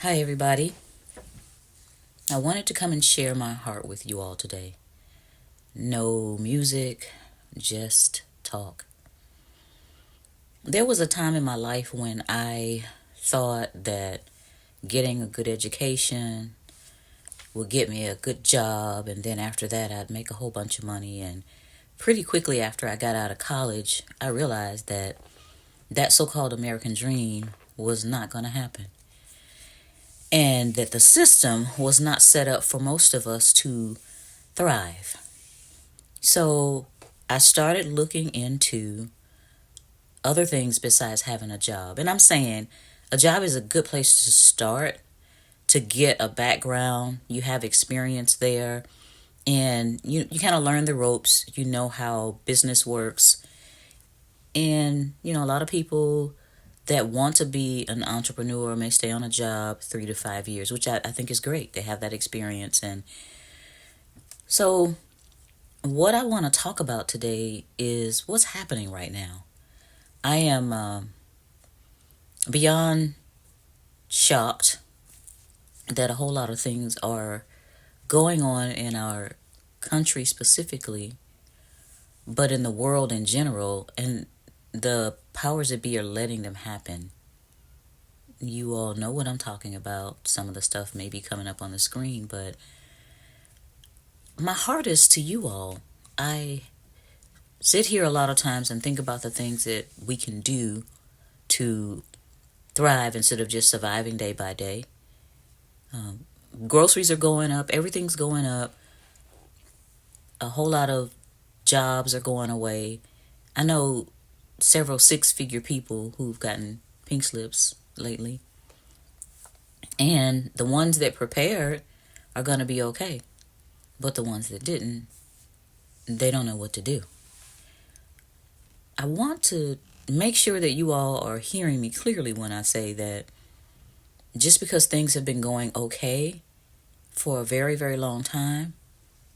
Hi, everybody. I wanted to come and share my heart with you all today. No music, just talk. There was a time in my life when I thought that getting a good education would get me a good job, and then after that, I'd make a whole bunch of money. And pretty quickly after I got out of college, I realized that that so called American dream was not going to happen. And that the system was not set up for most of us to thrive. So I started looking into other things besides having a job. And I'm saying a job is a good place to start to get a background. You have experience there and you kind of learn the ropes. You know how business works. And, a lot of people that want to be an entrepreneur may stay on a job 3 to 5 years, which I think is great. They have that experience. And so what I want to talk about today is what's happening right now. I am beyond shocked that a whole lot of things are going on in our country specifically, but in the world in general, and the powers that be are letting them happen. You all know what I'm talking about. Some of the stuff may be coming up on the screen, but my heart is to you all. I sit here a lot of times and think about the things that we can do to thrive instead of just surviving day by day. Groceries are going up, everything's going up, a whole lot of jobs are going away. I know several six-figure people who've gotten pink slips lately, and the ones that prepared are going to be okay, but the ones that didn't, they don't know what to do. I want to make sure that you all are hearing me clearly when I say that just because things have been going okay for a very, very long time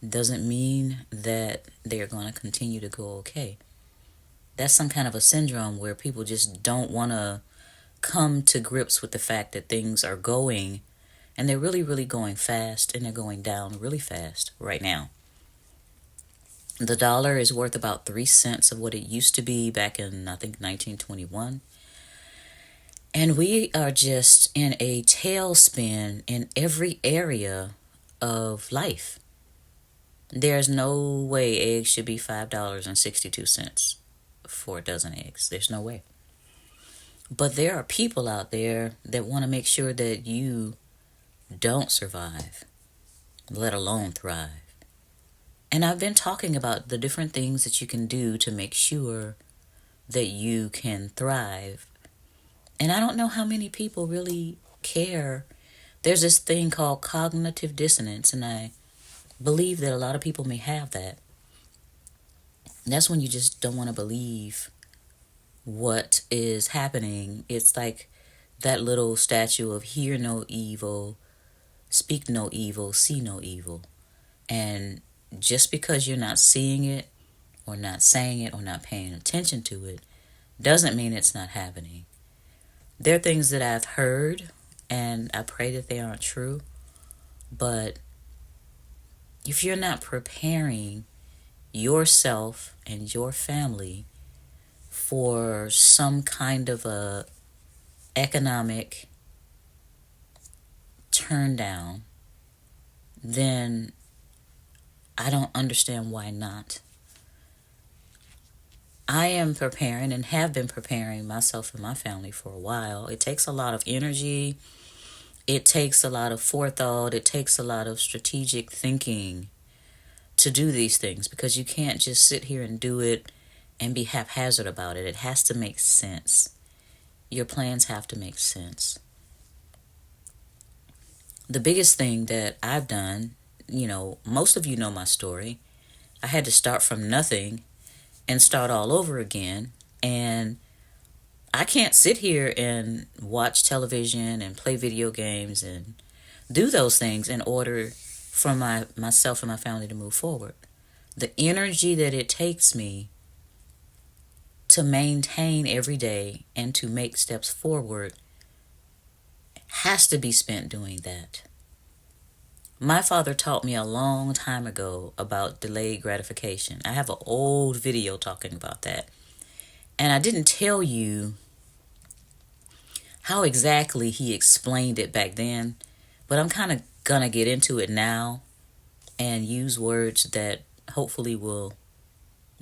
doesn't mean that they're going to continue to go okay. That's some kind of a syndrome where people just don't want to come to grips with the fact that things are going, and they're really, really going fast, and they're going down really fast right now. The dollar is worth about 3 cents of what it used to be back in, I think, 1921. And we are just in a tailspin in every area of life. There's no way eggs should be $5.62 for a dozen eggs. There's no way. But there are people out there that want to make sure that you don't survive, let alone thrive. And I've been talking about the different things that you can do to make sure that you can thrive. And I don't know how many people really care. There's this thing called cognitive dissonance, and I believe that a lot of people may have that. That's when you just don't want to believe what is happening. It's like that little statue of hear no evil, speak no evil, see no evil. And just because you're not seeing it or not saying it or not paying attention to it doesn't mean it's not happening. There are things that I've heard, and I pray that they aren't true, but if you're not preparing yourself and your family for some kind of a economic turn down, then I don't understand why not. I am preparing and have been preparing myself and my family for a while. It takes a lot of energy. It takes a lot of forethought. It takes a lot of strategic thinking to do these things, because you can't just sit here and do it and be haphazard about it. It has to make sense. Your plans have to make sense. The biggest thing that I've done, most of you know my story. I had to start from nothing and start all over again. And I can't sit here and watch television and play video games and do those things in order for myself and my family to move forward. The energy that it takes me to maintain every day and to make steps forward has to be spent doing that. My father taught me a long time ago about delayed gratification. I have an old video talking about that. And I didn't tell you how exactly he explained it back then, but I'm kind of gonna get into it now and use words that hopefully will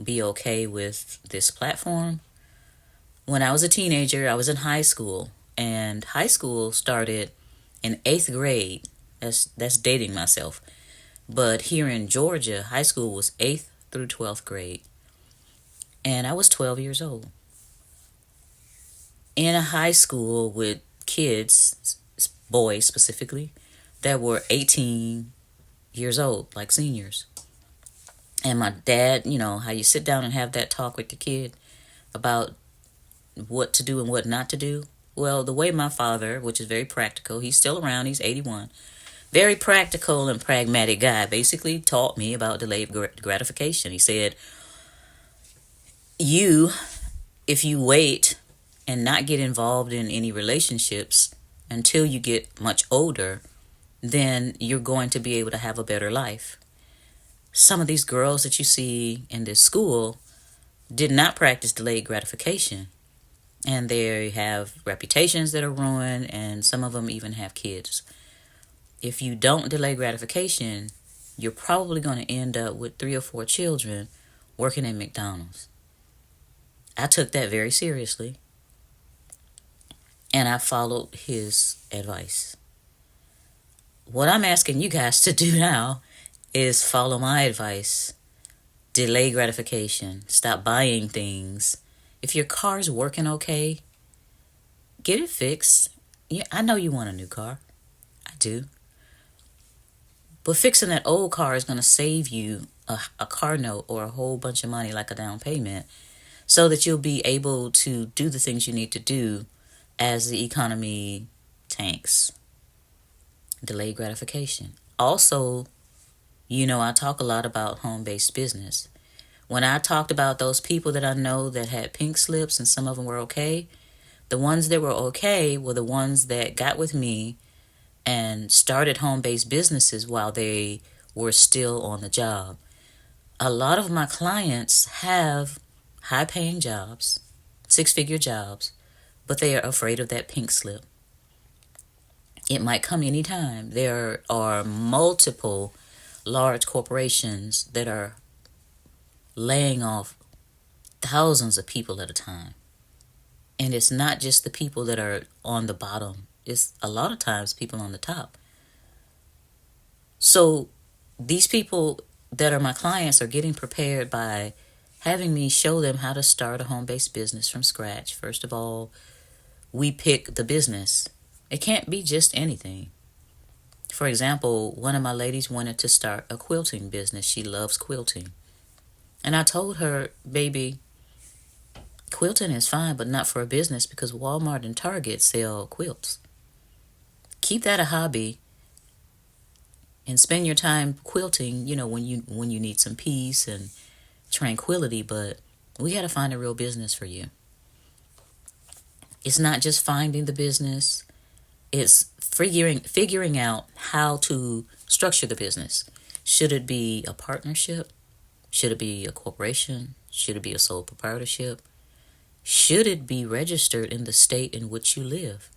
be okay with this platform. When I was a teenager, I was in high school, and high school started in 8th grade. That's dating myself. But here in Georgia, high school was 8th through 12th grade. And I was 12 years old. In a high school with kids, boys specifically, that were 18 years old, like seniors. And my dad, how you sit down and have that talk with the kid about what to do and what not to do. Well, the way my father, which is very practical, he's still around, he's 81, very practical and pragmatic guy, basically taught me about delayed gratification. He said, if you wait and not get involved in any relationships until you get much older, then you're going to be able to have a better life. Some of these girls that you see in this school did not practice delayed gratification. And they have reputations that are ruined, and some of them even have kids. If you don't delay gratification, you're probably going to end up with 3 or 4 children working at McDonald's. I took that very seriously, and I followed his advice. What I'm asking you guys to do now is follow my advice. Delay gratification. Stop buying things. If your car's working okay, get it fixed. Yeah, I know you want a new car. I do. But fixing that old car is going to save you a car note or a whole bunch of money, like a down payment, so that you'll be able to do the things you need to do as the economy tanks. Delayed gratification. Also, I talk a lot about home-based business. When I talked about those people that I know that had pink slips and some of them were okay, the ones that were okay were the ones that got with me and started home-based businesses while they were still on the job. A lot of my clients have high-paying jobs, 6-figure jobs, but they are afraid of that pink slip. It might come anytime. There are multiple large corporations that are laying off thousands of people at a time. And it's not just the people that are on the bottom. It's a lot of times people on the top. So these people that are my clients are getting prepared by having me show them how to start a home-based business from scratch. First of all, we pick the business. It can't be just anything. For example, one of my ladies wanted to start a quilting business. She loves quilting. And I told her, baby, quilting is fine, but not for a business, because Walmart and Target sell quilts. Keep that a hobby and spend your time quilting, when you need some peace and tranquility, but we got to find a real business for you. It's not just finding the business. It's figuring out how to structure the business. Should it be a partnership? Should it be a corporation? Should it be a sole proprietorship? Should it be registered in the state in which you live?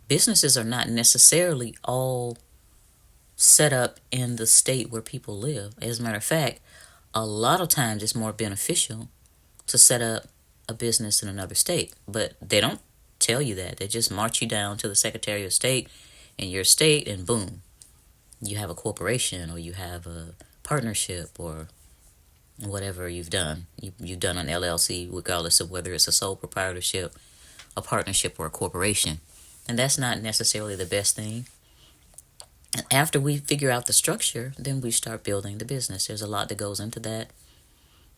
Businesses are not necessarily all set up in the state where people live. As a matter of fact, a lot of times it's more beneficial to set up a business in another state. But they don't tell you that. They just march you down to the Secretary of State in your state, and boom, you have a corporation, or you have a partnership, or whatever you've done. You've done an LLC, regardless of whether it's a sole proprietorship, a partnership, or a corporation. And that's not necessarily the best thing. After we figure out the structure, then we start building the business. There's a lot that goes into that.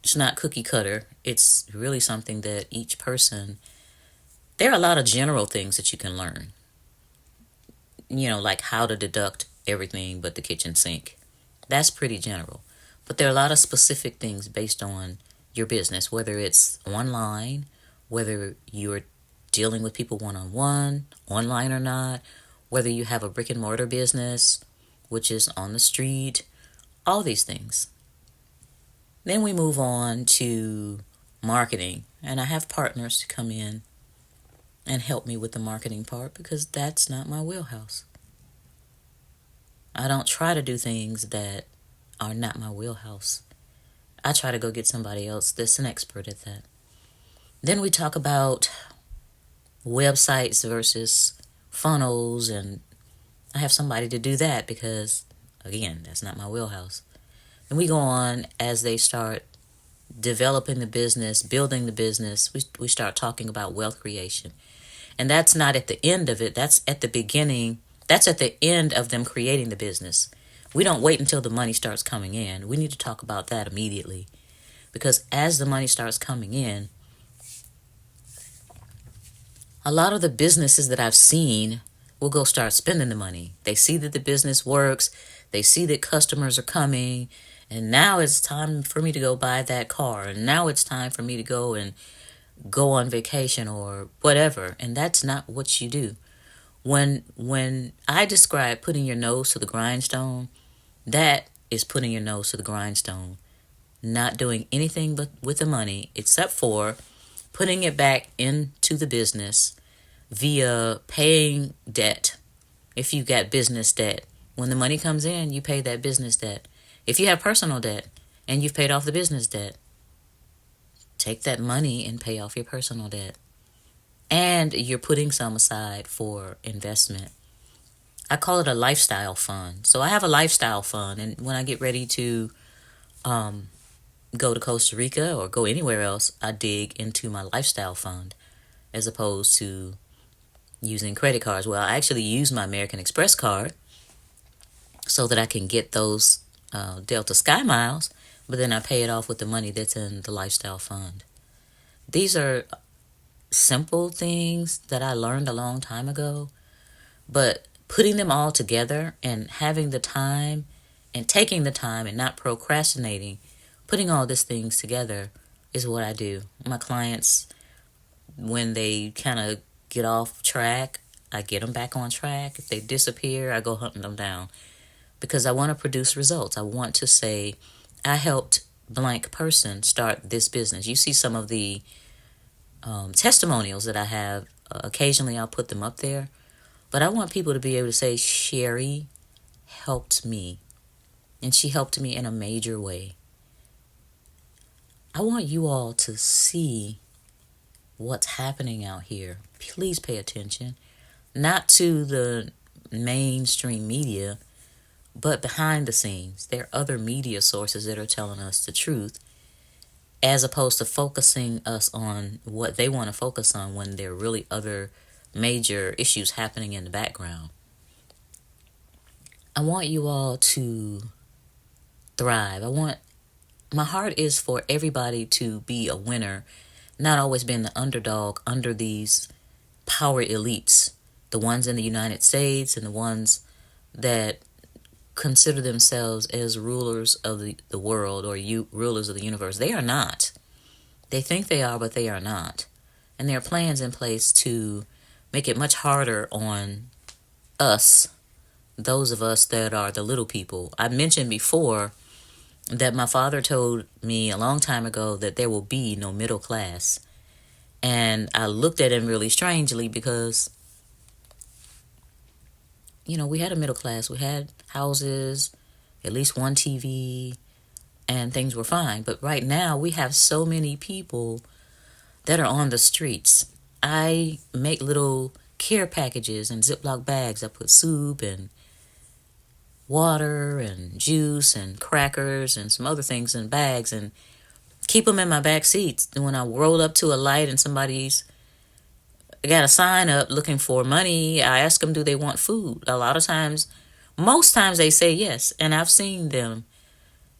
It's not cookie cutter. It's really something that each person... There are a lot of general things that you can learn. Like how to deduct everything but the kitchen sink. That's pretty general. But there are a lot of specific things based on your business, whether it's online, whether you're dealing with people one-on-one, online or not, whether you have a brick and mortar business, which is on the street, all these things. Then we move on to marketing, and I have partners to come in and help me with the marketing part because that's not my wheelhouse. I don't try to do things that are not my wheelhouse. I try to go get somebody else that's an expert at that. Then we talk about websites versus funnels, and I have somebody to do that because, again, that's not my wheelhouse. And we go on as they start developing the business, building the business. We start talking about wealth creation. And that's not at the end of it. That's at the beginning. That's at the end of them creating the business. We don't wait until the money starts coming in. We need to talk about that immediately. Because as the money starts coming in, a lot of the businesses that I've seen will go start spending the money. They see that the business works. They see that customers are coming. And now it's time for me to go buy that car. And now it's time for me to go on vacation or whatever. And that's not what you do. When I describe putting your nose to the grindstone, that is putting your nose to the grindstone. Not doing anything but with the money except for putting it back into the business via paying debt. If you got business debt, when the money comes in, you pay that business debt. If you have personal debt and you've paid off the business debt, take that money and pay off your personal debt. And you're putting some aside for investment. I call it a lifestyle fund. So I have a lifestyle fund, and when I get ready to go to Costa Rica or go anywhere else, I dig into my lifestyle fund as opposed to using credit cards. Well, I actually use my American Express card so that I can get those Delta Sky miles, but then I pay it off with the money that's in the lifestyle fund. These are simple things that I learned a long time ago, but putting them all together and having the time and taking the time and not procrastinating, putting all these things together is what I do. My clients, when they kind of get off track, I get them back on track. If they disappear, I go hunting them down because I want to produce results. I want to say, I helped blank person start this business. You see some of the testimonials that I have. Occasionally I'll put them up there. But I want people to be able to say, Sherry helped me. And she helped me in a major way. I want you all to see what's happening out here. Please pay attention. Not to the mainstream media, but behind the scenes. There are other media sources that are telling us the truth, as opposed to focusing us on what they want to focus on when there are really other major issues happening in the background. I want you all to thrive. My heart is for everybody to be a winner, not always being the underdog under these power elites, the ones in the United States and the ones that consider themselves as rulers of the world or rulers of the universe. They are not. They think they are, but they are not. And there are plans in place to make it much harder on us, those of us that are the little people. I mentioned before that my father told me a long time ago that there will be no middle class. And I looked at him really strangely because, we had a middle class. We had houses, at least one TV, and things were fine. But right now, we have so many people that are on the streets. I make little care packages in Ziploc bags. I put soup and water and juice and crackers and some other things in bags and keep them in my back seats. And when I roll up to a light and somebody's got a sign up looking for money, I ask them, do they want food? A lot of times, most times they say yes. And I've seen them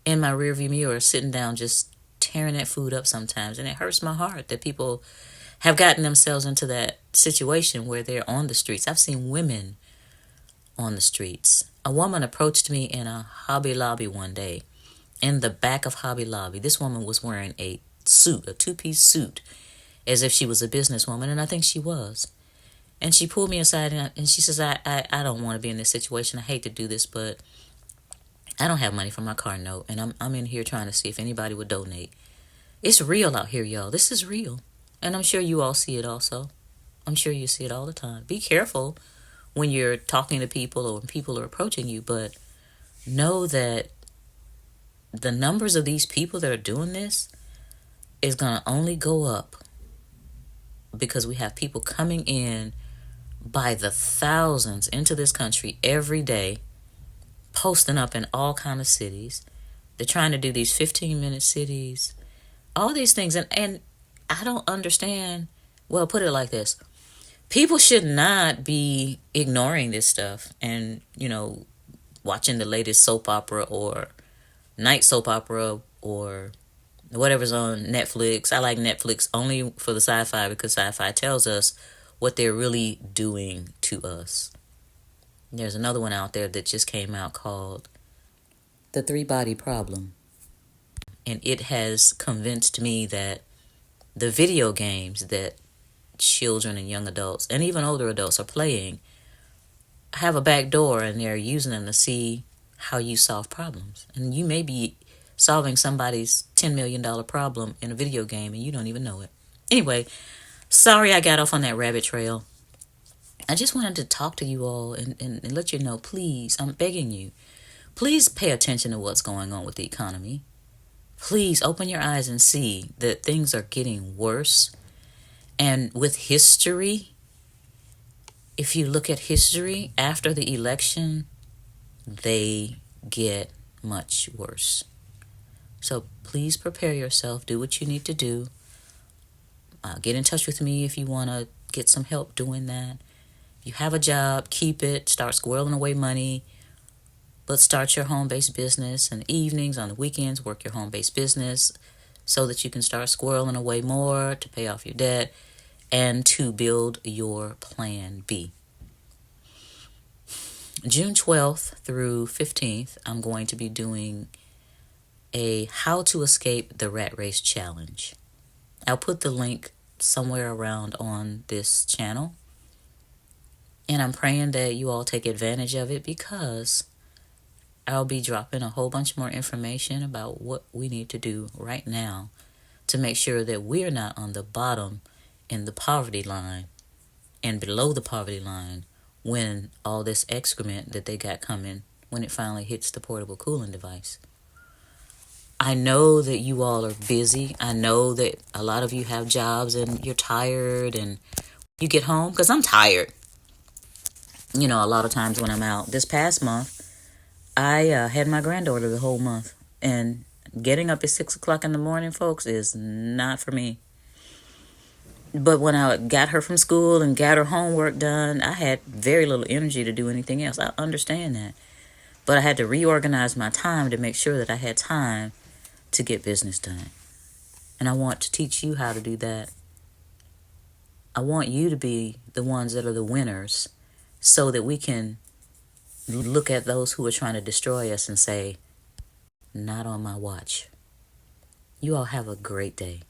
in my rearview mirror sitting down just tearing that food up sometimes. And it hurts my heart that people have gotten themselves into that situation where they're on the streets. I've seen women on the streets. A woman approached me in a Hobby Lobby one day. In the back of Hobby Lobby, this woman was wearing a suit, a two-piece suit. as if she was a businesswoman, and I think she was. And she pulled me aside and she says, I don't want to be in this situation. I hate to do this, but I don't have money for my car note, and I'm in here trying to see if anybody would donate. It's real out here, y'all. This is real. And I'm sure you all see it also. I'm sure you see it all the time. Be careful when you're talking to people or when people are approaching you, but know that the numbers of these people that are doing this is going to only go up because we have people coming in by the thousands into this country every day, posting up in all kind of cities. They're trying to do these 15-minute cities, all these things. And I don't understand. Well, put it like this. People should not be ignoring this stuff and, watching the latest soap opera or night soap opera or whatever's on Netflix. I like Netflix only for the sci-fi because sci-fi tells us what they're really doing to us. There's another one out there that just came out called The Three-Body Problem. And it has convinced me that the video games that children and young adults and even older adults are playing have a back door, and they're using them to see how you solve problems. And you may be solving somebody's $10 million problem in a video game and you don't even know it. Anyway, sorry I got off on that rabbit trail. I just wanted to talk to you all and let you know, please, I'm begging you, please pay attention to what's going on with the economy. Please open your eyes and see that things are getting worse. And with history, if you look at history after the election, they get much worse. So please prepare yourself. Do what you need to do. Get in touch with me if you want to get some help doing that. If you have a job, keep it. Start squirreling away money. But start your home-based business. In the evenings, on the weekends, work your home-based business so that you can start squirreling away more to pay off your debt and to build your plan B. June 12th through 15th, I'm going to be doing a How to Escape the Rat Race Challenge. I'll put the link somewhere around on this channel. And I'm praying that you all take advantage of it because I'll be dropping a whole bunch more information about what we need to do right now to make sure that we're not on the bottom in the poverty line and below the poverty line when all this excrement that they got coming, when it finally hits the portable cooling device. I know that you all are busy. I know that a lot of you have jobs and you're tired and you get home, because I'm tired. A lot of times when I'm out. This past month, I had my granddaughter the whole month. And getting up at 6 o'clock in the morning, folks, is not for me. But when I got her from school and got her homework done, I had very little energy to do anything else. I understand that. But I had to reorganize my time to make sure that I had time to get business done. And I want to teach you how to do that. I want you to be the ones that are the winners so that we can look at those who are trying to destroy us and say, not on my watch. You all have a great day.